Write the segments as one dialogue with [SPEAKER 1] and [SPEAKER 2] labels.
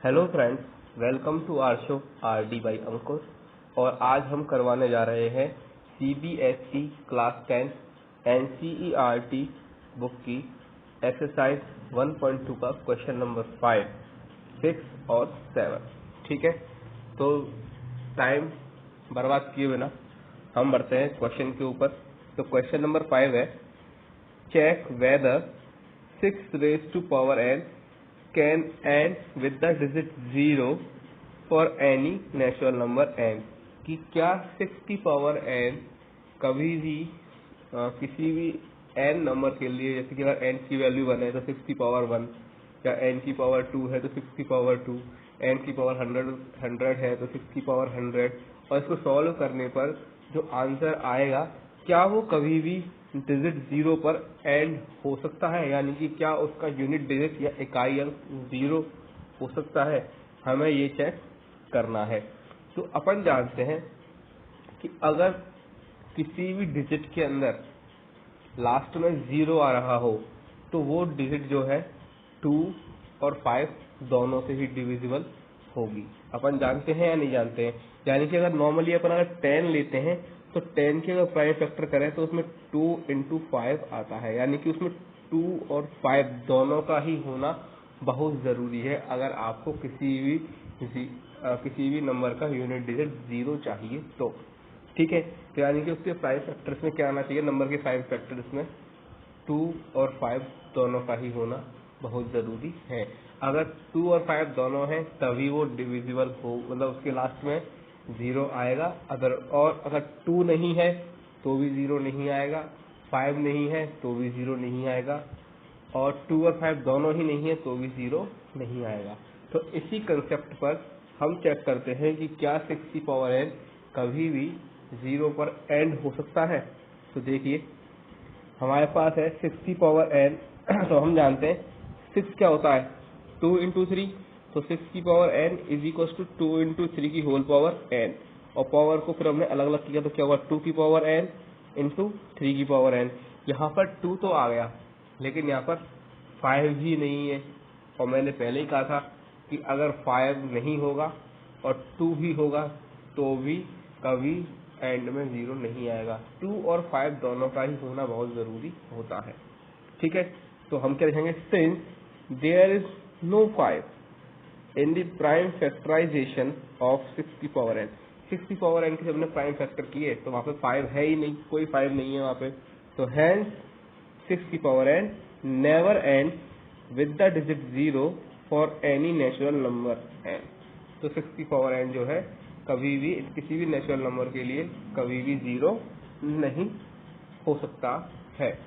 [SPEAKER 1] Hello friends, welcome to our show RD by Ankur. और आज हम करवाने जा रहे हैं सीबीएसई क्लास 10 एनसीईआरटी बुक की एक्सरसाइज 1.2 का क्वेश्चन नंबर 5, 6 और 7। ठीक है, तो टाइम बर्बाद किए बिना हम बढ़ते हैं क्वेश्चन के ऊपर। तो क्वेश्चन नंबर 5 है, check whether 6 raised to power n can end with the digit 0 for any natural number n। कि क्या 6 की पावर n कभी भी किसी भी n नंबर के लिए, जैसे कि अगर n की वैल्यू 1 है तो 6 की पावर 1, या n की पावर 2 है तो 6 की पावर 2, n की पावर 100 है तो 6 की पावर 100, और इसको सॉल्व करने पर जो आंसर आएगा क्या वो कभी भी डिजिट 0 पर एंड हो सकता है, यानी कि क्या उसका यूनिट डिजिट या इकाई अंक 0 हो सकता है। हमें ये चेक करना है। तो अपन जानते हैं कि अगर किसी भी डिजिट के अंदर लास्ट में 0 आ रहा हो तो वो डिजिट जो है 2 और 5 दोनों से ही डिविजिबल होगी। अपन जानते हैं या नहीं जानते हैं? यानी कि अगर नॉर्मली अपन अगर 10 लेते हैं तो 10 के अगर प्राइम फैक्टर करें तो उसमें 2 into 5 आता है, यानी कि उसमें 2 और 5 दोनों का ही होना बहुत ज़रूरी है अगर आपको किसी भी नंबर का यूनिट डिजिट 0 चाहिए तो। ठीक है, तो यानी कि उसके प्राइम फैक्टर्स में क्या आना चाहिए, नंबर के प्राइम फैक्टर्स में 2 और 5 दोनों का ही होना बहुत ज़रूरी है। अगर 2 और 5 दोनों हैं तभी वो डिविजिबल हो, मतलब उसके लास्ट में 0 आएगा। अगर 2 नहीं है तो भी 0 नहीं आएगा, 5 नहीं है तो भी 0 नहीं आएगा, और 2 और 5 दोनों ही नहीं है तो भी 0 नहीं आएगा। तो इसी कंसेप्ट पर हम चेक करते हैं कि क्या 6 की पावर n कभी भी 0 पर एंड हो सकता है। तो देखिए, हमारे पास है 6 की पावर n तो हम जानते हैं 6 क्या होता है, 2 into 3। तो 6 की power n is equal to 2 into 3 की होल पावर n, और पावर को फिर हमने अलग अलग किया तो क्या हुआ, 2 की पावर n इंटू 3 की पावर n। यहाँ पर 2 तो आ गया लेकिन यहाँ पर 5 ही नहीं है, और मैंने पहले ही कहा था कि अगर 5 नहीं होगा और 2 ही होगा तो भी कभी एंड में 0 नहीं आएगा। 2 और 5 दोनों का ही होना बहुत ज़रूरी होता है। ठीक है, तो हम क्या लिखेंगे, since there is no 5 in the prime factorization of 6 की पावर n। 6 की पावर n के हमने प्राइम फैक्टर किए तो वहाँ पे 5 है ही नहीं, कोई 5 नहीं है वहाँ पे। तो हैंस 6 की power n never and with the digit 0 for any natural number n। तो 6 की पावर n जो है कभी भी किसी भी नेचुरल नंबर के लिए कभी भी 0 नहीं हो सकता है।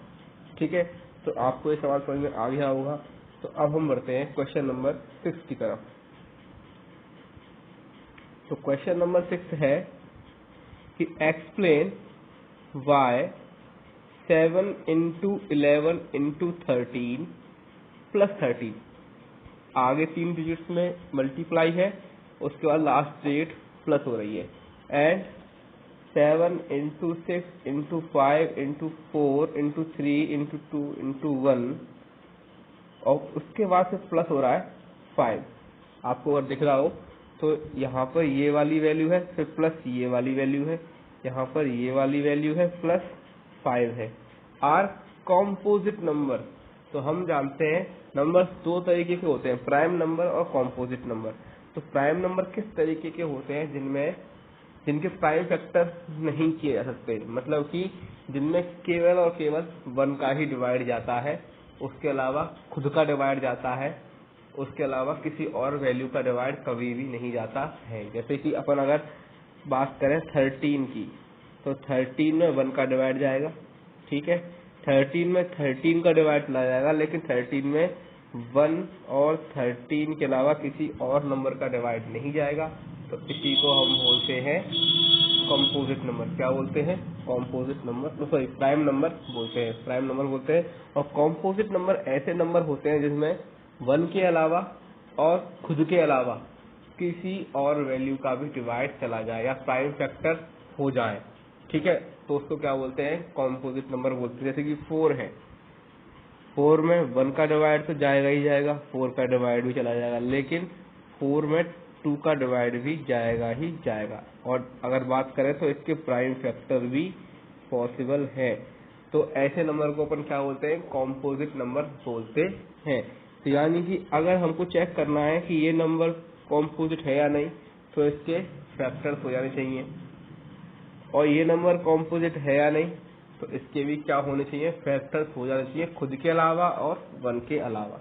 [SPEAKER 1] ठीक है, तो आपको ये सवाल समझ में आ गया होगा। तो अब हम बढ़ते हैं क्वेश्चन नंबर 6 की तरफ। तो क्वेश्चन नंबर 6 है कि explain why 7 into 11 into 13 plus 13, आगे 3 डिजिट्स में मल्टीप्लाई है, उसके बाद लास्ट डिजिट प्लस हो रही है, and 7 into 6 into 5 into 4 into 3 into 2 into 1, और उसके बाद से प्लस हो रहा है 5। आपको अगर दिख रहा हो तो यहाँ पर ये वाली वैल्यू है, फिर प्लस ये वाली वैल्यू है, यहाँ पर ये वाली वैल्यू है, प्लस 5 है। Are composite number. तो हम जानते हैं नंबर दो तरीके के होते हैं, प्राइम नंबर और कॉम्पोजिट नंबर। तो प्राइम नंबर किस तरीके के होते हैं, जिनके प्राइम फैक्टर नहीं किए जा सकते, मतलब कि जिनमें केवल और केवल 1 का ही डिवाइड जाता है, उसके अलावा खुद का डिवाइड जाता है, उसके अलावा किसी और वैल्यू का डिवाइड कभी भी नहीं जाता है। जैसे कि अपन अगर बात करें 13 की, तो 13 में 1 का डिवाइड जाएगा। ठीक है, 13 में 13 का डिवाइड चला जाएगा, लेकिन 13 में 1 और 13 के अलावा किसी और नंबर का डिवाइड नहीं जाएगा। तो इसी को हम बोलते हैं कॉम्पोजिट नंबर। क्या बोलते हैं, composite number, sorry prime number बोलते हैं, प्राइम नंबर बोलते हैं। और कॉम्पोजिट नंबर ऐसे नंबर होते हैं जिसमें 1 के अलावा और खुद के अलावा किसी और वैल्यू का भी डिवाइड चला जाए या प्राइम फैक्टर हो जाए। ठीक है, तो उसको क्या बोलते हैं, कॉम्पोजिट नंबर बोलते हैं। जैसे कि 4 है, 4 में 1 का डिवाइड तो जाएगा ही जाएगा, 4 का डिवाइड भी चला जाएगा, लेकिन 4 में 2 का डिवाइड भी जाएगा ही जाएगा। और अगर बात करें तो इसके प्राइम फैक्टर भी पॉसिबल है। तो ऐसे नंबर को अपन क्या बोलते हैं, कॉम्पोजिट नंबर बोलते हैं। तो यानी कि अगर हमको चेक करना है कि ये नंबर कॉम्पोजिट है या नहीं, तो इसके फैक्टर्स हो जाने चाहिए, और ये नंबर कॉम्पोजिट है या नहीं, तो इसके भी क्या होने चाहिए, फैक्टर्स हो जाने चाहिए, खुद के अलावा और 1 के अलावा।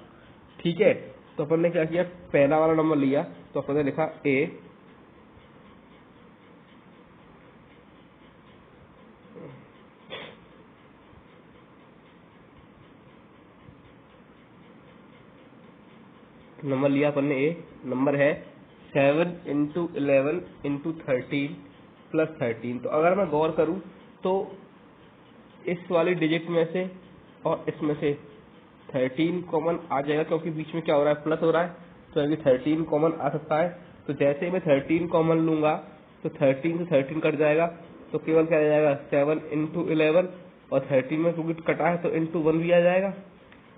[SPEAKER 1] ठीक है, तो अपन ने क्या किया, पहला वाला नंबर लिया तो अपन ने लिखा a, नंबर लिया अपन ने a, नंबर है 7 × 11 × 13 + 13। तो अगर मैं गौर करूं तो इस वाली डिजिट में से और इसमें से 13 कॉमन आ जाएगा, क्योंकि बीच में क्या हो रहा है, प्लस हो रहा है, तो अभी 13 कॉमन आ सकता है। तो जैसे ही मैं 13 कॉमन लूंगा तो 13 से 13 कट जाएगा, तो केवल क्या आ जाएगा, 7 × 11, और 13 में क्योंकि कटा है तो × 1 भी आ जाएगा।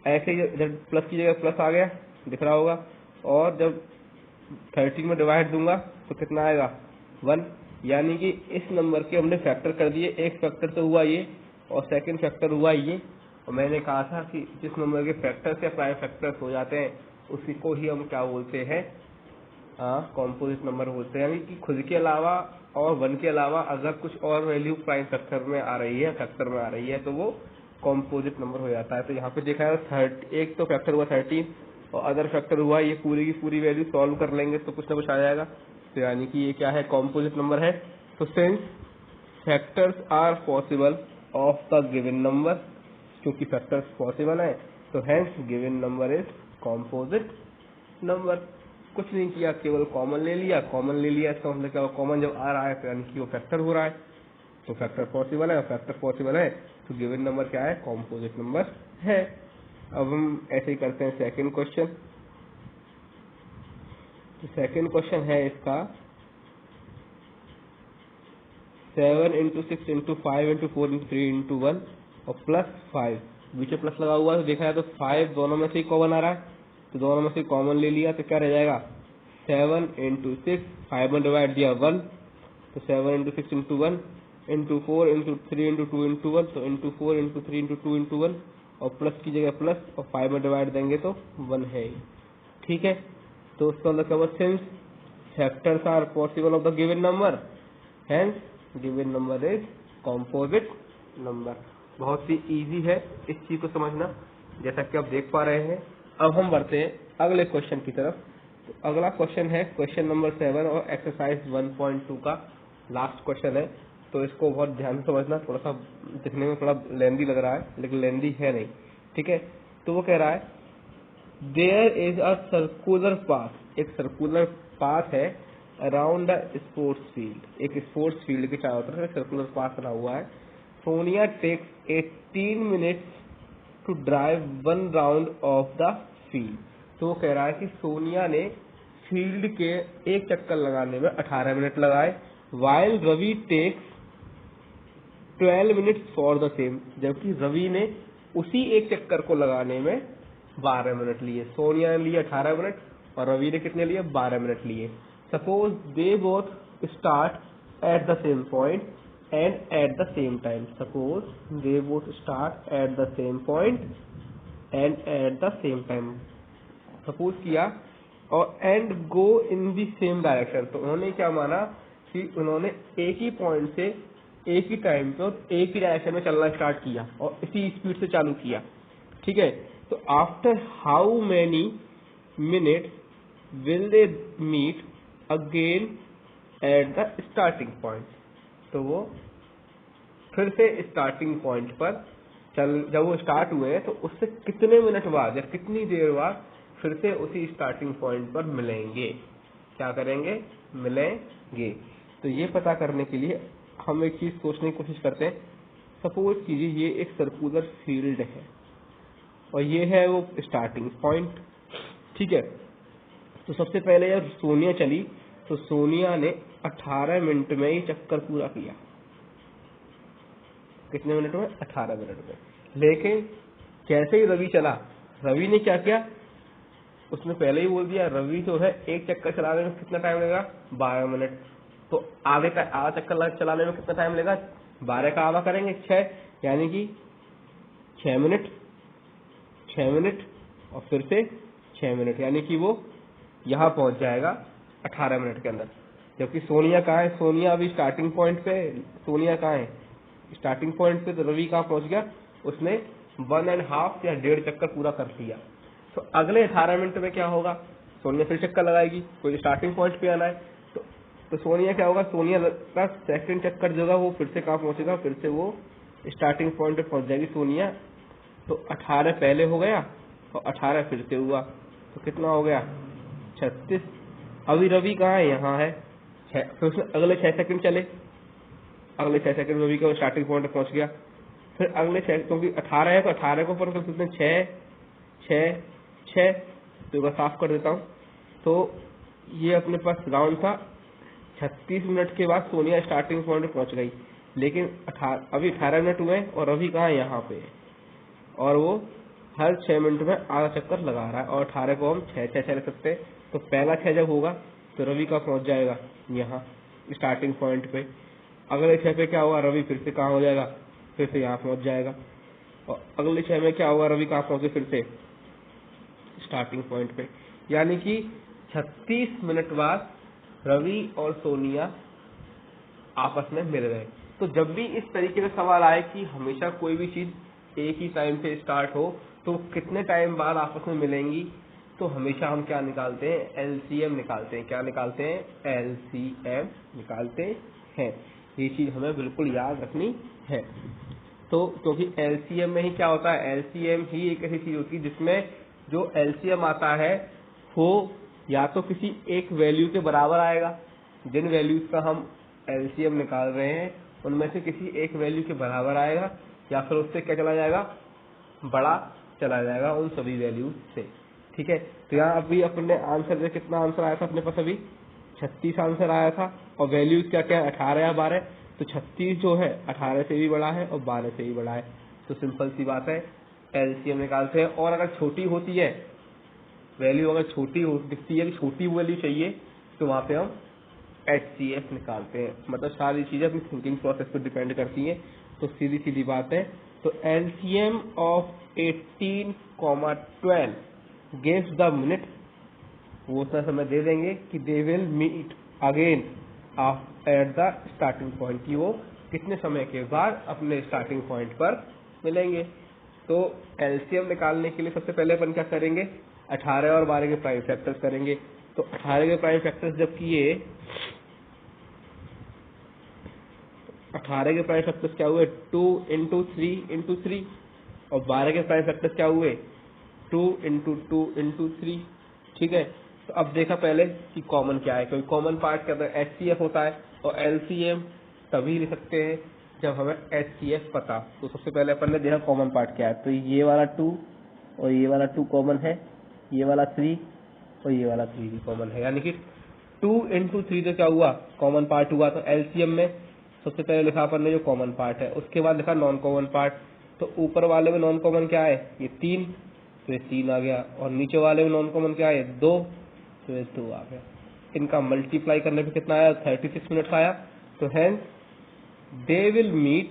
[SPEAKER 1] ऐसे ही जब प्लस की जगह प्लस आ गया, दिख रहा होगा, और जब 13 में डिवाइड दूंगा तो कितना आएगा, 1। यानी कि इस नंबर के हमने फैक्टर कर दिए, एक फैक्टर तो हुआ ये और सेकंड फैक्टर हुआ ये। और मैंने कहा था कि जिस नंबर के फैक्टर्स या प्राइम फैक्टर्स हो जाते हैं उसी को ही हम क्या बोलते हैं, कॉम्पोजिट नंबर बोलते हैं। यानी कि खुद के अलावा और 1 के अलावा अगर कुछ और वैल्यू प्राइम फैक्टर में आ रही है, फैक्टर में आ रही है, तो वो कॉम्पोजिट नंबर हो जाता है। तो यहाँ पे देखा है एक तो फैक्टर हुआ 13 और अदर फैक्टर हुआ, ये पूरी की पूरी वैल्यू सॉल्व कर लेंगे तो कुछ ना कुछ आ जाएगा। तो यानी कि ये क्या है, कॉम्पोजिट नंबर है। तो since factors are possible of the given number, क्योंकि फैक्टर्स पॉसिबल है तो hence given number is composite number. कुछ नहीं किया, केवल कॉमन ले लिया, कॉमन ले लिया इसका मतलब क्या, कॉमन जब आ रहा है तो यानी कि वो फैक्टर हो रहा है, तो फैक्टर पॉसिबल है, फैक्टर पॉसिबल है तो गिवन नंबर क्या है, कॉम्पोजिट नंबर है। अब हम ऐसे ही करते हैं सेकंड क्वेश्चन। तो सेकंड क्वेश्चन है इसका 7 × 6 × 5 × 4 × 3 × 1 और +5, बीच में प्लस लगा हुआ है तो देखा है तो 5 दोनों में से ही कॉमन आ रहा है, तो दोनों में से कॉमन ले लिया तो क्या रह जाएगा, 7 × 6, 5 में डिवाइड दिया 1, तो 7 × 6 × 1 × 4 × 3 × 2 × 1, तो × 4 × 3 × 2 × 1, और प्लस की जगह प्लस और 5 में डिवाइड देंगे तो 1 है। ठीक है, तो उसका मतलब क्या हुआ, since factors are possible of the given number hence given number is composite number. बहुत ही इजी है इस चीज को समझना, जैसा कि आप देख पा रहे हैं। अब हम बढ़ते हैं अगले क्वेश्चन की तरफ। तो अगला क्वेश्चन है क्वेश्चन नंबर 7 और एक्सरसाइज 1.2 का लास्ट क्वेश्चन है। तो इसको बहुत ध्यान से समझना, थोड़ा सा दिखने में थोड़ा लेंदी लग रहा है लेकिन लेंदी है नहीं। ठीक है, तो वो कह रहा है there is a circular path, एक सर्कुलर पाथ है अराउंड द स्पोर्ट्स फील्ड, एक स्पोर्ट्स फील्ड के चारों तरफ सर्कुलर पाथ बना हुआ है। Sonia takes 18 minutes to drive 1 round of the field. तो वो कह रहा है कि सोनिया ने फील्ड के एक चक्कर लगाने में 18 मिनट लगाए, while Ravi takes 12 minutes for the same, जबकि रवि ने उसी एक चक्कर को लगाने में 12 मिनट लिए। सोनिया ने लिए 18 मिनट और रवि ने कितने लिए, 12 मिनट लिए। Suppose they both start at the same point and eight the same time, suppose they both start at the same point and eight the same time, suppose किया, और and go in the same direction. तो उन्होंने क्या माना कि उन्होंने एक ही point से एक ही टाइम पे और एक ही डायरेक्शन में चलना स्टार्ट किया और इसी स्पीड से चालू किया। ठीक है, तो after how many minutes will they meet again at the starting point. तो वो फिर से स्टार्टिंग पॉइंट पर जब वो स्टार्ट हुए तो उससे कितने मिनट बाद या कितनी देर बाद फिर से उसी स्टार्टिंग पॉइंट पर मिलेंगे, क्या करेंगे, मिलेंगे। तो ये पता करने के लिए हम एक चीज सोचने की कोशिश करते हैं। सपोज कीजिए ये एक सर्कुलर फील्ड है और ये है वो स्टार्टिंग पॉइंट। ठीक है, तो सबसे पहले जब सोनिया चली तो सोनिया ने 18 मिनट में ये चक्कर पूरा किया। कितने मिनट में, 18 मिनट में। लेकिन जैसे ही रवि चला, रवि ने क्या किया, उसने पहले ही बोल दिया रवि जो है एक चक्कर चलाने में कितना टाइम लगेगा, 12 मिनट। तो आगे का आधा चक्कर चलाने में कितना टाइम लगेगा, 12 का आधा करेंगे 6, यानी कि 6 मिनट, 6 मिनट और फिर से 6 मिनट, यानी कि वो यहाँ पहुंच जाएगा 18 मिनट के अंदर। जबकि सोनिया कहाँ है, सोनिया अभी स्टार्टिंग पॉइंट पे, सोनिया कहाँ है स्टार्टिंग पॉइंट पे, तो रवि कहाँ पहुंच गया, उसने 1.5 या 1.5 चक्कर पूरा कर लिया। तो अगले 18 मिनट में क्या होगा, सोनिया फिर चक्कर लगाएगी, कोई स्टार्टिंग पॉइंट पे आना है, तो सोनिया क्या होगा, सोनिया का सेकंड चक्कर जो है वो फिर से कहाँ पहुंचेगा, फिर से वो स्टार्टिंग पॉइंट पे पहुंच जाएगी सोनिया। तो 18 पहले हो गया और 18 फिर से हुआ, तो कितना हो गया 36। अभी रवि कहाँ है, यहाँ है, फिर उसने अगले 6 सेकंड चले, अगले 6 सेकंड रवि का स्टार्टिंग पॉइंट पे पहुंच गया। फिर अगले 6, क्योंकि 18 है तो 18 को ऊपर कर सकते हैं 6 6 6, तो एक बार साफ कर देता हूँ। तो ये अपने पास राउंड था, 36 मिनट के बाद सोनिया स्टार्टिंग पॉइंट पे पहुंच गई, लेकिन अभी 18 मिनट हुए और रवि कहाँ है, यहाँ पे, और वो हर 6 मिनट में आधा चक्कर लगा रहा है, और 18 को हम 6 लिख सकते हैं। तो पहला 6 जब होगा तो रवि का पहुंच जाएगा यहाँ स्टार्टिंग पॉइंट पे, अगले 6 पे क्या होगा, रवि फिर से कहाँ हो जाएगा, फिर से यहाँ पहुंच जाएगा, और अगले 6 में क्या होगा, रवि कहाँ पहुंचे, फिर से स्टार्टिंग पॉइंट पे। यानी कि 36 मिनट बाद रवि और सोनिया आपस में मिल गए। तो जब भी इस तरीके का सवाल आए कि हमेशा कोई भी चीज एक ही टाइम से स्टार्ट हो तो कितने टाइम बाद आपस में मिलेंगी, तो हमेशा हम क्या निकालते हैं, एलसीएम निकालते हैं। क्या निकालते हैं, एलसीएम निकालते हैं। ये चीज हमें बिल्कुल याद रखनी है। तो क्योंकि एलसीएम में ही क्या होता है, एलसीएम ही एक ऐसी चीज होती है जिसमें जो एलसीएम आता है वो या तो किसी एक वैल्यू के बराबर आएगा, जिन वैल्यूज का हम एलसीएम निकाल रहे हैं उनमें से किसी एक वैल्यू के बराबर आएगा, या फिर उससे क्या चला जाएगा, बड़ा चला जाएगा उन सभी वैल्यूज से। ठीक है, तो यहाँ अभी अपने आंसर में कितना आंसर आया था अपने पास, अभी 36 आंसर आया था, और वैल्यूज क्या क्या है, 18 या 12। तो 36 जो है 18 से भी बड़ा है और 12 से भी बड़ा है। तो सिंपल सी बात है, एलसीएम निकालते हैं। और अगर छोटी होती है वैल्यू, अगर छोटी दिखती है, छोटी वैल्यू चाहिए, तो वहां पे हम HCF निकालते हैं। मतलब सारी चीजें अपनी थिंकिंग प्रोसेस पर डिपेंड करती हैं। तो सीधी सीधी बात है, तो LCM of 18,12 gives the minute, वो उतना समय दे देंगे कि they will meet again at the starting point, की वो कितने समय के बाद अपने स्टार्टिंग पॉइंट पर मिलेंगे। तो एलसीएम निकालने के लिए सबसे पहले अपन क्या करेंगे, 18 और 12 के प्राइम फैक्टर्स करेंगे। तो 18 के प्राइम फैक्टर्स जब किए, 18 के प्राइम फैक्टर्स क्या हुए, 2 इंटू 3 इंटू 3, और 12 के प्राइम फैक्टर्स क्या हुए, 2 इंटू 2 इंटू 3। ठीक है, तो अब देखा पहले कि कॉमन क्या है, क्योंकि कॉमन पार्ट क्या होता है, HCF होता है, और LCM तभी लिख सकते हैं जब हमें HCF पता। तो सबसे पहले अपन ने देखा कॉमन पार्ट क्या है, तो ये वाला 2 और ये वाला 2 कॉमन है, ये वाला 3 और ये वाला 3 भी कॉमन है, यानी कि 2 इंटू 3 तो क्या हुआ, कॉमन पार्ट हुआ। तो एलसीएम में सबसे पहले लिखा अपन ने जो कॉमन पार्ट है, उसके बाद लिखा नॉन कॉमन पार्ट। तो ऊपर वाले में नॉन कॉमन क्या है, ये 3, तो ये 3 आ गया, और नीचे वाले में नॉन कॉमन क्या है, 2, तो ये 2 आ गया। इनका मल्टीप्लाई करने पे कितना आया, 36 मिनट्स आया। तो hence they will meet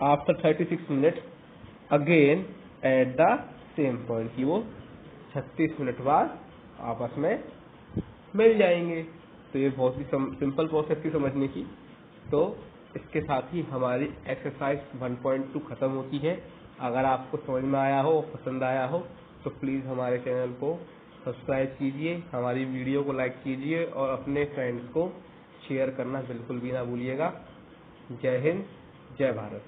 [SPEAKER 1] after 36 minute again at the same point, की वो 36 मिनट बाद आपस में मिल जाएंगे। तो ये बहुत ही सिंपल प्रोसेस थी समझने की। तो इसके साथ ही हमारी एक्सरसाइज 1.2 खत्म होती है। अगर आपको समझ में आया हो, पसंद आया हो, तो प्लीज़ हमारे चैनल को सब्सक्राइब कीजिए, हमारी वीडियो को लाइक कीजिए और अपने फ्रेंड्स को शेयर करना बिल्कुल भी ना भूलिएगा। जय हिंद, जय भारत।